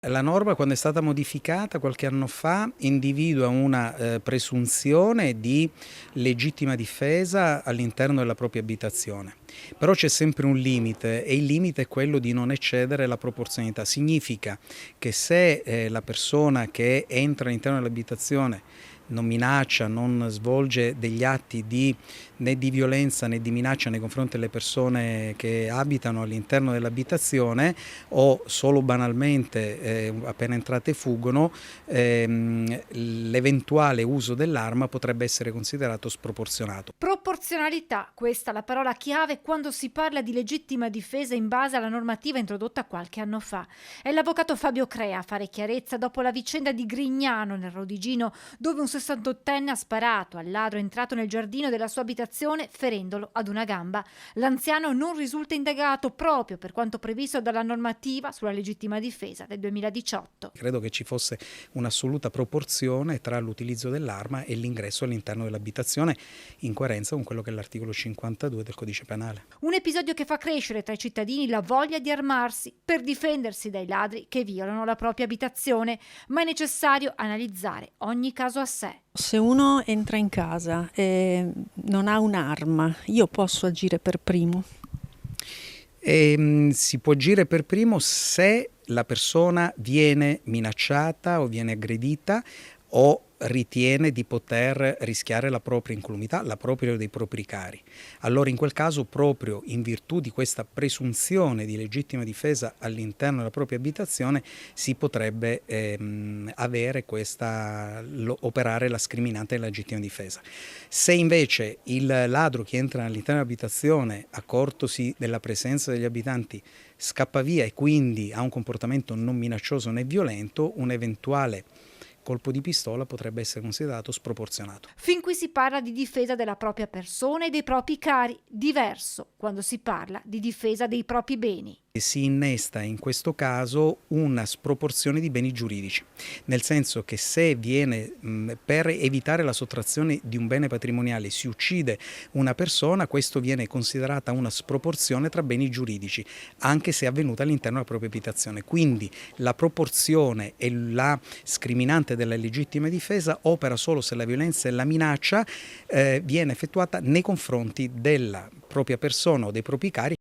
La norma, quando è stata modificata qualche anno fa, individua una presunzione di legittima difesa all'interno della propria abitazione. Però c'è sempre un limite e il limite è quello di non eccedere la proporzionalità. Significa che se la persona che entra all'interno dell'abitazione non minaccia, non svolge degli atti né di violenza né di minaccia nei confronti delle persone che abitano all'interno dell'abitazione, o solo banalmente appena entrate fuggono, l'eventuale uso dell'arma potrebbe essere considerato sproporzionato. Proporzionalità, questa è la parola chiave quando si parla di legittima difesa in base alla normativa introdotta qualche anno fa. È l'avvocato Fabio Crea a fare chiarezza dopo la vicenda di Grignano nel Rodigino, dove un 68enne ha sparato al ladro entrato nel giardino della sua abitazione ferendolo ad una gamba. L'anziano non risulta indagato proprio per quanto previsto dalla normativa sulla legittima difesa del 2018. Credo che ci fosse un'assoluta proporzione tra l'utilizzo dell'arma e l'ingresso all'interno dell'abitazione, in coerenza con quello che è l'articolo 52 del Codice Penale. Un episodio che fa crescere tra i cittadini la voglia di armarsi per difendersi dai ladri che violano la propria abitazione, ma è necessario analizzare ogni caso a sé. Se uno entra in casa e non ha un'arma, io posso agire per primo? Si può agire per primo se la persona viene minacciata o viene aggredita o ritiene di poter rischiare la propria incolumità, la propria o dei propri cari. Allora in quel caso, proprio in virtù di questa presunzione di legittima difesa all'interno della propria abitazione, si potrebbe operare la scriminante della legittima difesa. Se invece il ladro che entra all'interno dell'abitazione, accortosi della presenza degli abitanti, scappa via e quindi ha un comportamento non minaccioso né violento, un eventuale colpo di pistola potrebbe essere considerato sproporzionato. Fin qui si parla di difesa della propria persona e dei propri cari, diverso quando si parla di difesa dei propri beni. Si innesta in questo caso una sproporzione di beni giuridici, nel senso che se viene per evitare la sottrazione di un bene patrimoniale si uccide una persona, questo viene considerata una sproporzione tra beni giuridici, anche se è avvenuta all'interno della propria abitazione. Quindi la proporzione e la scriminante della legittima difesa opera solo se la violenza e la minaccia viene effettuata nei confronti della propria persona o dei propri cari.